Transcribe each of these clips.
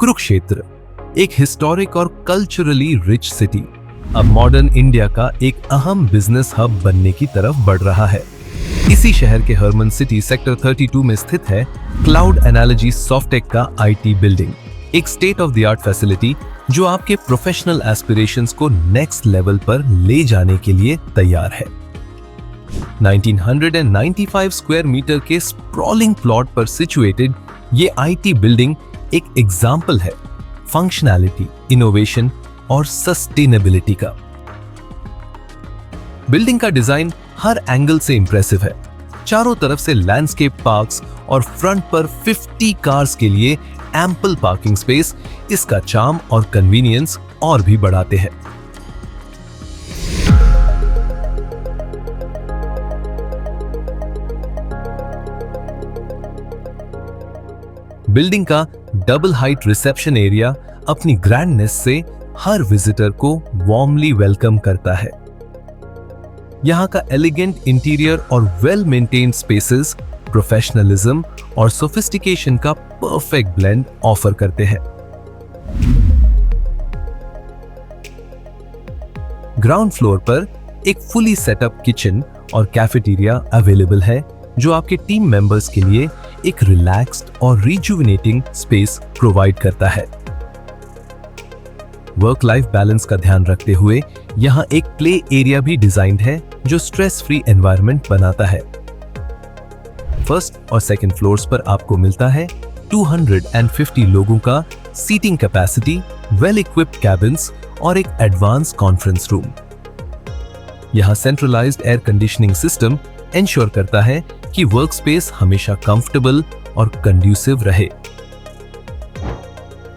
कुरुक्षेत्र, एक हिस्टोरिक और culturally rich city, अब मॉडर्न इंडिया का एक अहम बिजनेस हब बनने की तरफ बढ़ रहा है। इसी शहर के हरमन सिटी सेक्टर 32 में स्थित है क्लाउड एनालॉजी सॉफ्टेक का आईटी बिल्डिंग, एक state of the art facility जो आपके प्रोफेशनल एस्पिरेशंस को नेक्स्ट लेवल पर ले जाने के लिए तैयार है। 1995 स्क्वायर मीटर के स्प्रॉलिंग प्लॉट पर सिचुएटेड ये आईटी बिल्डिंग एक एग्जाम्पल है फंक्शनैलिटी, इनोवेशन और सस्टेनेबिलिटी का। बिल्डिंग का डिजाइन हर एंगल से इंप्रेसिव है। चारों तरफ से लैंडस्केप पार्क्स और फ्रंट पर 50 कार्स के लिए एम्पल पार्किंग स्पेस इसका चार्म और कन्वीनियंस और भी बढ़ाते हैं। बिल्डिंग का डबल हाइट रिसेप्शन एरिया अपनी ग्रैंडनेस से हर विजिटर को वार्मली वेलकम करता है। यहां का एलिगेंट इंटीरियर और वेल मेंटेन्ड स्पेसेस प्रोफेशनलिज्म और सोफिस्टिकेशन का परफेक्ट ब्लेंड ऑफर करते हैं। ग्राउंड फ्लोर पर एक फुली सेटअप किचन और कैफेटेरिया अवेलेबल है जो आपके टीम मेंबर्स के लिए एक रिलैक्स्ड और रिजुविनेटिंग स्पेस प्रोवाइड करता है। वर्क लाइफ बैलेंस का ध्यान रखते हुए यहां एक प्ले एरिया भी डिजाइन्ड है जो स्ट्रेस फ्री एनवायरनमेंट बनाता है। फर्स्ट और सेकंड फ्लोर्स पर आपको मिलता है 250 लोगों का seating capacity, well equipped cabins और एक एडवांस कॉन्फ्रेंस रूम। यहां centralised air conditioning system ensure करता है कि वर्क स्पेस हमेशा कंफर्टेबल और कंड्यूसिव रहे।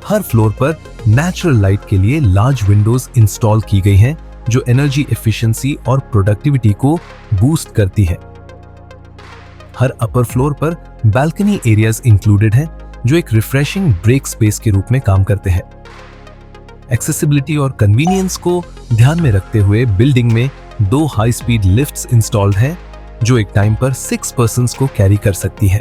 हर फ्लोर पर नेचुरल लाइट के लिए लार्ज विंडोज इंस्टॉल की गई हैं जो एनर्जी एफिशिएंसी और प्रोडक्टिविटी को बूस्ट करती है। हर अपर फ्लोर पर बालकनी एरियाज इंक्लूडेड हैं जो एक रिफ्रेशिंग ब्रेक स्पेस के रूप में काम करते हैं। एक्सेसिबिलिटी और कन्वीनियंस को ध्यान में रखते हुए बिल्डिंग में 2 हाई स्पीड लिफ्ट्स इंस्टॉल्ड हैं जो एक टाइम पर 6 पर्सन्स को कैरी कर सकती है।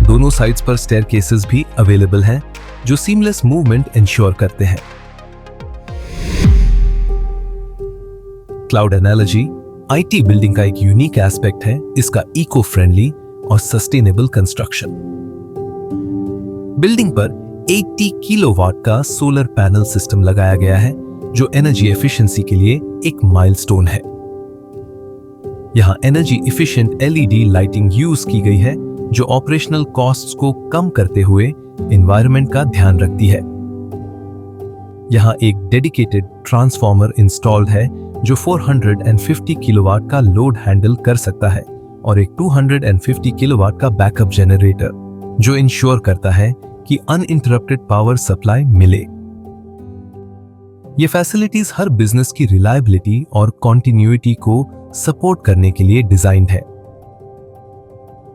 दोनों साइड्स पर स्टेयरकेसेस भी अवेलेबल हैं जो सीमलेस मूवमेंट इंश्योर करते हैं। क्लाउड एनालॉजी आईटी बिल्डिंग का एक यूनिक एस्पेक्ट है इसका इको फ्रेंडली और सस्टेनेबल कंस्ट्रक्शन। बिल्डिंग पर 80 किलोवाट का सोलर पैनल सिस्टम लगाया गया है जो एनर्जी एफिशिएंसी के लिए एक माइलस्टोन है। यहां energy efficient LED lighting use की गई है जो ऑपरेशनल कॉस्ट्स को कम करते हुए एनवायरनमेंट का ध्यान रखती है। यहां एक डेडिकेटेड ट्रांसफार्मर इंस्टॉल्ड है जो 450 किलोवाट का लोड हैंडल कर सकता है और एक 250 किलोवाट का बैकअप जनरेटर जो इंश्योर करता है कि अनइंटरप्टेड पावर सप्लाई मिले। ये फैसिलिटीज हर बिजनेस की रिलायबिलिटी और कॉन्टिन्यूटी को सपोर्ट करने के लिए डिजाइन्ड है।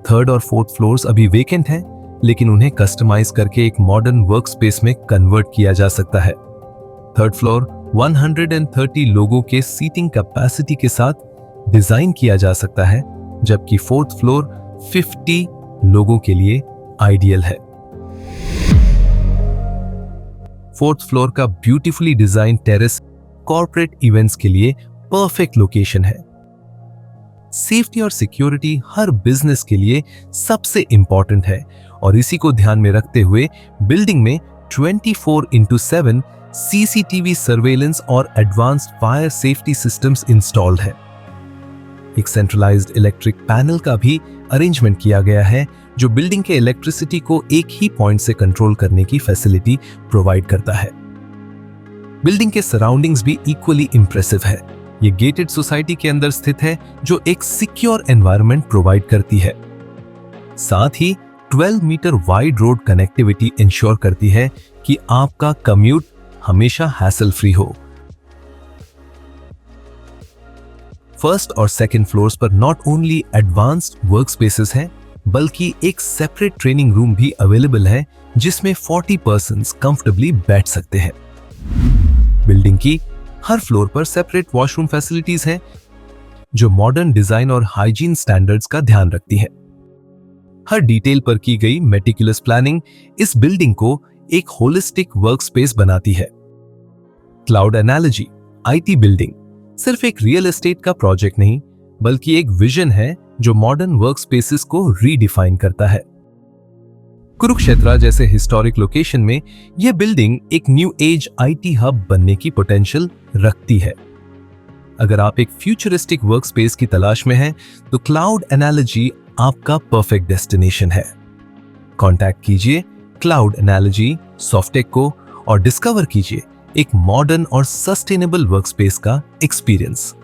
थर्ड और फोर्थ फ्लोर्स अभी वेकेंट हैं, लेकिन उन्हें कस्टमाइज करके एक मॉडर्न वर्क स्पेस में कन्वर्ट किया जा सकता है। थर्ड फ्लोर 130 लोगों के सीटिंग कैपेसिटी के साथ डिजाइन किया जा सकता है, जबकि फोर्थ फ्लोर 50 लोगों के लिए आइडियल है। फोर्थ फ्लोर का beautifully design terrace corporate events के लिए परफेक्ट लोकेशन है। सेफ्टी और सिक्योरिटी हर बिजनेस के लिए सबसे इंपॉर्टेंट है और इसी को ध्यान में रखते हुए बिल्डिंग में 24/7 सीसीटीवी सर्वेलेंस और advanced fire safety systems installed है। एक सेंट्रलाइज्ड इलेक्ट्रिक पैनल का भी अरेंजमेंट किया गया है जो बिल्डिंग के इलेक्ट्रिसिटी को एक ही पॉइंट से कंट्रोल करने की फैसिलिटी प्रोवाइड करता है। बिल्डिंग के सराउंडिंग्स भी इक्वली इंप्रेसिव है। ये गेटेड सोसाइटी के अंदर स्थित है जो एक सिक्योर एनवायरनमेंट प्रोवाइड करती है। साथ ही 12 metre wide road connectivity ensure करती है कि आपका कम्यूट हमेशा हैसल फ्री हो। फर्स्ट और सेकंड फ्लोर्स पर not only advanced work spaces हैं, बल्कि एक सेपरेट ट्रेनिंग रूम भी अवेलेबल है जिसमें 40 पर्सन्स कंफर्टेबली बैठ सकते हैं। बिल्डिंग की हर फ्लोर पर सेपरेट वॉशरूम फैसिलिटीज हैं जो मॉडर्न डिजाइन और हाइजीन स्टैंडर्ड्स का ध्यान रखती है। हर डिटेल पर की गई मेटिकुलस प्लानिंग इस बिल्डिंग को एक होलिस्टिक वर्कस्पेस बनाती है। क्लाउड एनालॉजी आईटी बिल्डिंग सिर्फ एक रियल एस्टेट का प्रोजेक्ट नहीं, बल्कि एक विजन है जो मॉडर्न वर्कस्पेसेस को रीडिफाइन करता है। कुरुक्षेत्र जैसे हिस्टोरिक लोकेशन में यह बिल्डिंग एक न्यू एज आईटी हब बनने की पोटेंशियल रखती है। अगर आप एक फ्यूचरिस्टिक वर्कस्पेस की तलाश में हैं, तो क्लाउड एनालॉजी आपका परफेक्ट डेस्टिनेशन है। कॉन्टैक्ट कीजिए क्लाउड एनालॉजी सॉफ्टेक को और डिस्कवर कीजिए एक मॉडर्न और सस्टेनेबल वर्कस्पेस का एक्सपीरियंस।